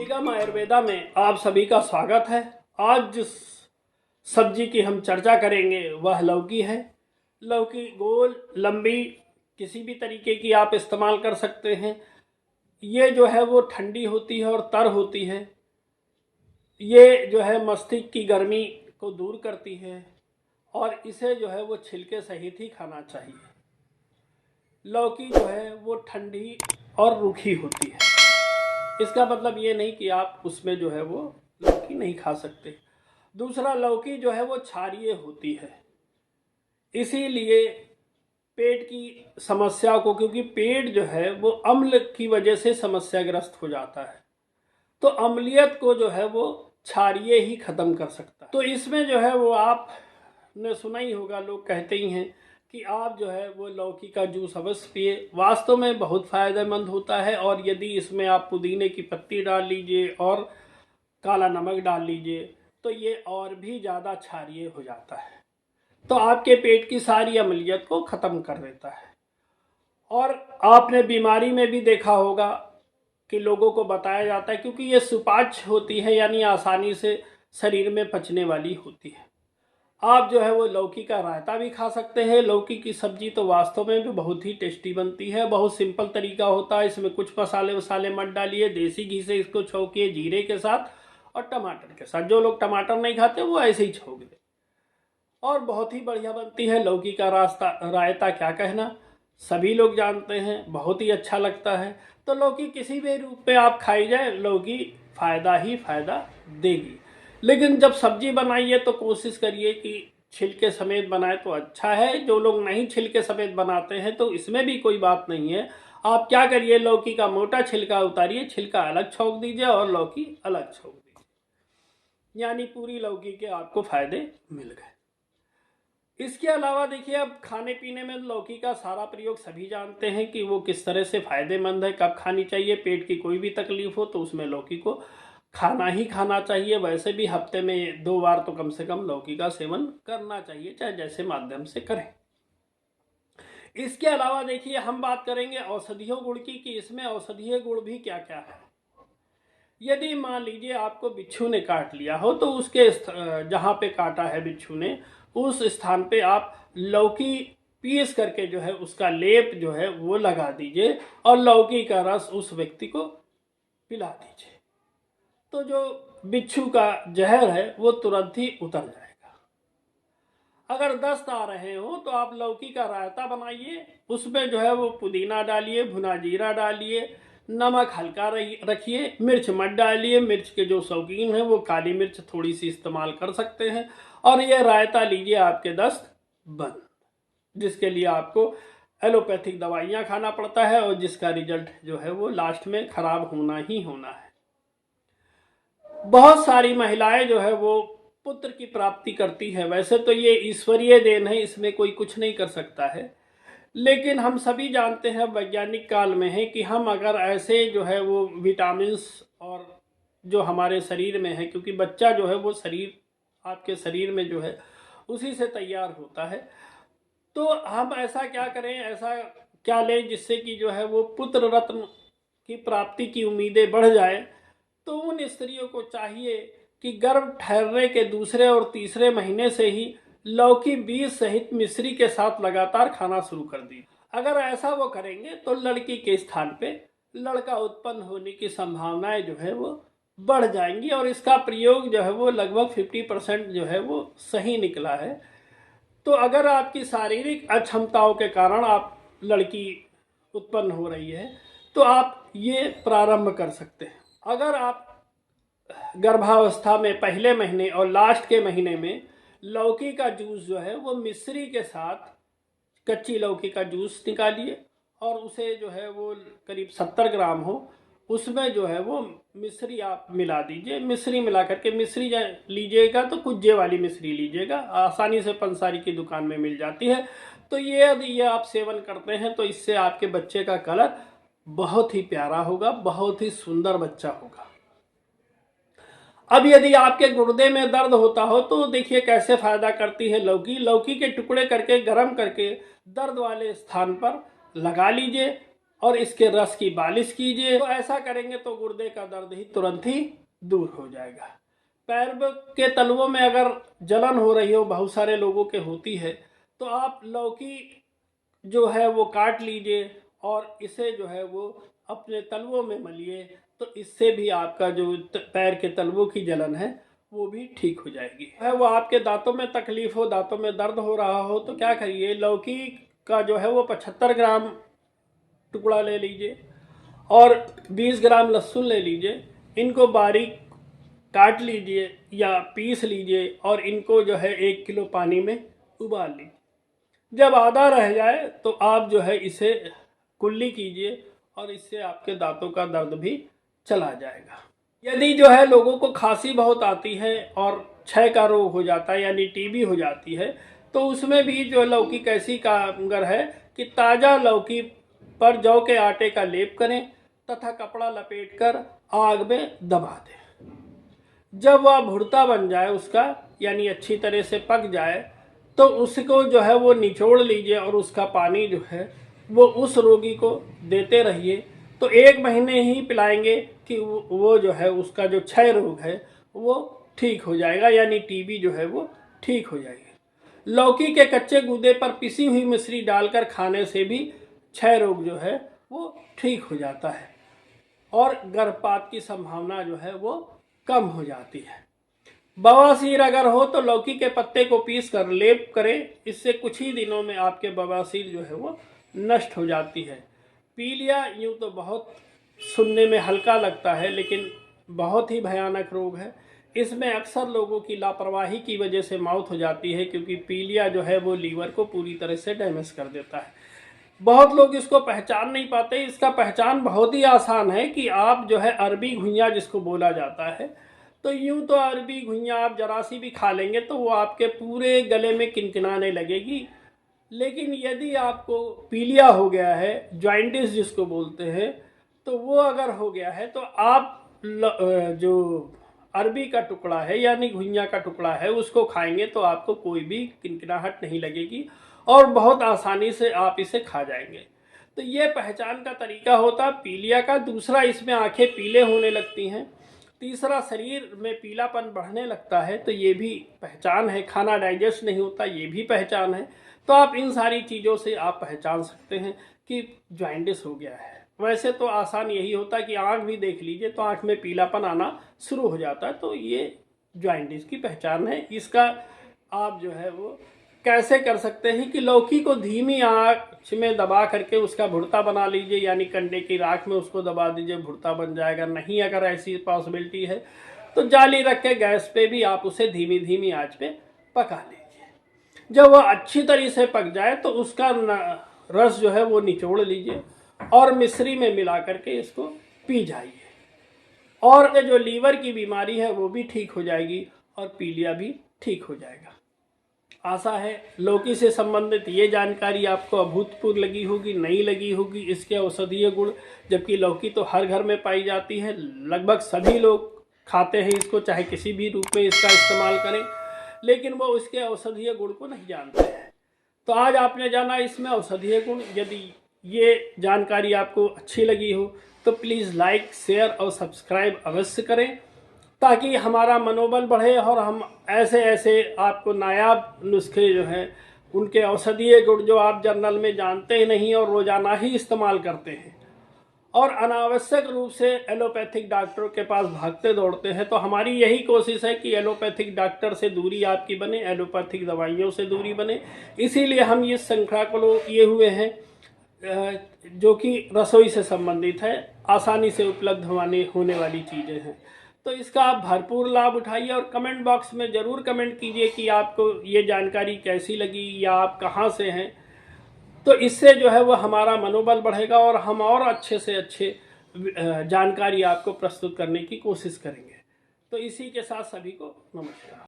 निगम आयुर्वेदा में आप सभी का स्वागत है। आज जिस सब्जी की हम चर्चा करेंगे वह लौकी है। लौकी गोल लंबी किसी भी तरीके की आप इस्तेमाल कर सकते हैं। ये जो है वो ठंडी होती है और तर होती है। ये जो है मस्तिष्क की गर्मी को दूर करती है और इसे जो है वो छिलके सहित ही खाना चाहिए। लौकी जो है वो ठंडी और रूखी होती है। इसका मतलब ये नहीं कि आप उसमें जो है वो लौकी नहीं खा सकते। दूसरा, लौकी जो है वो क्षारीय होती है, इसीलिए पेट की समस्या को, क्योंकि पेट जो है वो अम्ल की वजह से समस्याग्रस्त हो जाता है, तो अम्लियत को जो है वो क्षारीय ही खत्म कर सकता है। तो इसमें जो है वो आपने सुना ही होगा, लोग कहते ही हैं कि आप जो है वो लौकी का जूस अवश्य पिए। वास्तव में बहुत फ़ायदेमंद होता है, और यदि इसमें आप पुदीने की पत्ती डाल लीजिए और काला नमक डाल लीजिए तो ये और भी ज़्यादा क्षारीय हो जाता है, तो आपके पेट की सारी अम्लियत को ख़त्म कर देता है। और आपने बीमारी में भी देखा होगा कि लोगों को बताया जाता है, क्योंकि ये सुपाच्य होती है, यानी आसानी से शरीर में पचने वाली होती है। आप जो है वो लौकी का रायता भी खा सकते हैं। लौकी की सब्जी तो वास्तव में भी बहुत ही टेस्टी बनती है। बहुत सिंपल तरीका होता है, इसमें कुछ मसाले वसाले मत डालिए, देसी घी से इसको छौंकिए जीरे के साथ और टमाटर के साथ। जो लोग टमाटर नहीं खाते वो ऐसे ही छौंक दे, और बहुत ही बढ़िया बनती है। लौकी का रायता क्या कहना, सभी लोग जानते हैं, बहुत ही अच्छा लगता है। तो लौकी किसी भी रूप में आप खाई जाए, लौकी फ़ायदा ही फ़ायदा देगी। लेकिन जब सब्जी बनाइए तो कोशिश करिए कि छिलके समेत बनाए तो अच्छा है। जो लोग नहीं छिलके समेत बनाते हैं तो इसमें भी कोई बात नहीं है। आप क्या करिए, लौकी का मोटा छिलका उतारिए, छिलका अलग छोंक दीजिए और लौकी अलग छोंक दीजिए, यानी पूरी लौकी के आपको फायदे मिल गए। इसके अलावा देखिए, अब खाने पीने में लौकी का सारा प्रयोग सभी जानते हैं कि वो किस तरह से फ़ायदेमंद है, कब खानी चाहिए। पेट की कोई भी तकलीफ हो तो उसमें लौकी को खाना ही खाना चाहिए। वैसे भी हफ्ते में 2 बार तो कम से कम लौकी का सेवन करना चाहिए, चाहे जैसे माध्यम से करें। इसके अलावा देखिए, हम बात करेंगे औषधीय गुण की, कि इसमें औषधीय गुण भी क्या क्या है। यदि मान लीजिए आपको बिच्छू ने काट लिया हो तो उसके जहाँ पे काटा है बिच्छू ने, उस स्थान पे आप लौकी पीस करके जो है उसका लेप जो है वो लगा दीजिए और लौकी का रस उस व्यक्ति को पिला दीजिए, तो जो बिच्छू का जहर है वो तुरंत ही उतर जाएगा। अगर दस्त आ रहे हो तो आप लौकी का रायता बनाइए, उसमें जो है वो पुदीना डालिए, भुना जीरा डालिए, नमक हल्का रखिए, मिर्च मत डालिए। मिर्च के जो शौकीन हैं वो काली मिर्च थोड़ी सी इस्तेमाल कर सकते हैं, और ये रायता लीजिए, आपके दस्त बंद। जिसके लिए आपको एलोपैथिक दवाइयाँ खाना पड़ता है और जिसका रिजल्ट जो है वो लास्ट में खराब होना ही होना है। बहुत सारी महिलाएं जो है वो पुत्र की प्राप्ति करती है। वैसे तो ये ईश्वरीय देन है, इसमें कोई कुछ नहीं कर सकता है, लेकिन हम सभी जानते हैं, वैज्ञानिक काल में है, कि हम अगर ऐसे जो है वो विटामिन्स और जो हमारे शरीर में है, क्योंकि बच्चा जो है वो शरीर आपके शरीर में जो है उसी से तैयार होता है, तो हम ऐसा क्या करें, ऐसा क्या लें जिससे कि जो है वो पुत्र रत्न की प्राप्ति की उम्मीदें बढ़ जाए। तो उन स्त्रियों को चाहिए कि गर्भ ठहरने के दूसरे और तीसरे महीने से ही लौकी बीज सहित मिश्री के साथ लगातार खाना शुरू कर दी। अगर ऐसा वो करेंगे तो लड़की के स्थान पे लड़का उत्पन्न होने की संभावनाएं जो है वो बढ़ जाएंगी, और इसका प्रयोग जो है वो लगभग 50% जो है वो सही निकला है। तो अगर आपकी शारीरिक अक्षमताओं के कारण आप लड़की उत्पन्न हो रही है तो आप ये प्रारंभ कर सकते हैं। अगर आप गर्भावस्था में पहले महीने और लास्ट के महीने में लौकी का जूस जो है वो मिश्री के साथ, कच्ची लौकी का जूस निकालिए और उसे जो है वो करीब 70 ग्राम हो, उसमें जो है वो मिश्री आप मिला दीजिए। मिश्री मिला करके, मिश्री लीजिएगा तो कुज्जे वाली मिश्री लीजिएगा, आसानी से पंसारी की दुकान में मिल जाती है। तो ये यदि ये आप सेवन करते हैं तो इससे आपके बच्चे का कलर बहुत ही प्यारा होगा, बहुत ही सुंदर बच्चा होगा। अब यदि आपके गुर्दे में दर्द होता हो तो देखिए कैसे फायदा करती है लौकी। लौकी के टुकड़े करके गर्म करके दर्द वाले स्थान पर लगा लीजिए, और इसके रस की मालिश कीजिए। तो ऐसा करेंगे तो गुर्दे का दर्द ही तुरंत ही दूर हो जाएगा। पैर के तलवों में अगर जलन हो रही हो, बहुत सारे लोगों के होती है, तो आप लौकी जो है वो काट लीजिए और इसे जो है वो अपने तलवों में मलिए। तो इससे भी आपका जो पैर के तलवों की जलन है वो भी ठीक हो जाएगी। है वो आपके दांतों में तकलीफ हो, दांतों में दर्द हो रहा हो, तो क्या करिए, लौकी का जो है वो 75 ग्राम टुकड़ा ले लीजिए और 20 ग्राम लहसुन ले लीजिए। इनको बारीक काट लीजिए या पीस लीजिए और इनको जो है 1 किलो पानी में उबाल लीजिए। जब आधा रह जाए तो आप जो है इसे कुल्ली कीजिए और इससे आपके दांतों का दर्द भी चला जाएगा। यदि जो है लोगों को खांसी बहुत आती है और क्षय का रोग हो जाता है यानी टीबी हो जाती है, तो उसमें भी जो लौकी कैसी कारगर है कि ताज़ा लौकी पर जौ के आटे का लेप करें तथा कपड़ा लपेटकर आग में दबा दें। जब वह भुर्ता बन जाए उसका यानी अच्छी तरह से पक जाए, तो उसको जो है वो निचोड़ लीजिए और उसका पानी जो है वो उस रोगी को देते रहिए। तो 1 महीने ही पिलाएंगे कि वो जो है उसका जो क्षय रोग है वो ठीक हो जाएगा यानी टीबी जो है वो ठीक हो जाएगी। लौकी के कच्चे गूदे पर पिसी हुई मिश्री डालकर खाने से भी क्षय रोग जो है वो ठीक हो जाता है और गर्भपात की संभावना जो है वो कम हो जाती है। बवासीर अगर हो तो लौकी के पत्ते को पीस कर लेप करें, इससे कुछ ही दिनों में आपके बवासीर जो है वो नष्ट हो जाती है। पीलिया यूँ तो बहुत सुनने में हल्का लगता है लेकिन बहुत ही भयानक रोग है। इसमें अक्सर लोगों की लापरवाही की वजह से मौत हो जाती है क्योंकि पीलिया जो है वो लीवर को पूरी तरह से डैमेज कर देता है। बहुत लोग इसको पहचान नहीं पाते। इसका पहचान बहुत ही आसान है कि आप जो है अरबी घुइयाँ जिसको बोला जाता है, तो यूँ तो अरबी घुइयाँ आप जरा सी भी खा लेंगे तो वो आपके पूरे गले में किनकिनाने लगेगी। लेकिन यदि आपको पीलिया हो गया है, जॉइंटिस जिसको बोलते हैं, तो वो अगर हो गया है तो आप जो अरबी का टुकड़ा है यानी घुइयाँ का टुकड़ा है उसको खाएंगे तो आपको कोई भी किनकिनाहट नहीं लगेगी और बहुत आसानी से आप इसे खा जाएंगे। तो ये पहचान का तरीका होता है पीलिया का। दूसरा, इसमें आंखें पीले होने लगती हैं। तीसरा, शरीर में पीलापन बढ़ने लगता है, तो ये भी पहचान है। खाना डाइजेस्ट नहीं होता, ये भी पहचान है। तो आप इन सारी चीज़ों से आप पहचान सकते हैं कि जॉइंटिस हो गया है। वैसे तो आसान यही होता है कि आँख भी देख लीजिए तो आँख में पीलापन आना शुरू हो जाता है, तो ये जॉइंटिस की पहचान है। इसका आप जो है वो कैसे कर सकते हैं कि लौकी को धीमी आंच में दबा करके उसका भुर्ता बना लीजिए यानी कंडे की राख में उसको दबा दीजिए, भुर्ता बन जाएगा। नहीं अगर ऐसी पॉसिबिलिटी है तो जाली रख के गैस पे भी आप उसे धीमी धीमी आंच पे पका लीजिए। जब वह अच्छी तरह से पक जाए तो उसका रस जो है वो निचोड़ लीजिए और मिश्री में मिला करके इसको पी जाइए और जो लीवर की बीमारी है वो भी ठीक हो जाएगी और पीलिया भी ठीक हो जाएगा। आशा है लौकी से संबंधित ये जानकारी आपको अभूतपूर्व लगी होगी, नहीं लगी होगी। इसके औषधीय गुण, जबकि लौकी तो हर घर में पाई जाती है, लगभग सभी लोग खाते हैं इसको, चाहे किसी भी रूप में इसका इस्तेमाल करें, लेकिन वो उसके औषधीय गुण को नहीं जानते हैं। तो आज आपने जाना इसमें औषधीय गुण। यदि ये जानकारी आपको अच्छी लगी हो तो प्लीज़ लाइक, शेयर और सब्सक्राइब अवश्य करें ताकि हमारा मनोबल बढ़े और हम ऐसे ऐसे आपको नायाब नुस्खे जो हैं उनके औषधीय गुण जो आप जर्नल में जानते ही नहीं और रोज़ाना ही इस्तेमाल करते हैं और अनावश्यक रूप से एलोपैथिक डॉक्टरों के पास भागते दौड़ते हैं, तो हमारी यही कोशिश है कि एलोपैथिक डॉक्टर से दूरी आपकी बने, एलोपैथिक दवाइयों से दूरी बने। इसीलिए हम इस श्रृंखला को लिए हुए हैं जो कि रसोई से संबंधित है, आसानी से उपलब्ध होने वाली चीज़ें हैं। तो इसका आप भरपूर लाभ उठाइए और कमेंट बॉक्स में ज़रूर कमेंट कीजिए कि आपको ये जानकारी कैसी लगी या आप कहाँ से हैं। तो इससे जो है वो हमारा मनोबल बढ़ेगा और हम और अच्छे से अच्छे जानकारी आपको प्रस्तुत करने की कोशिश करेंगे। तो इसी के साथ सभी को नमस्कार।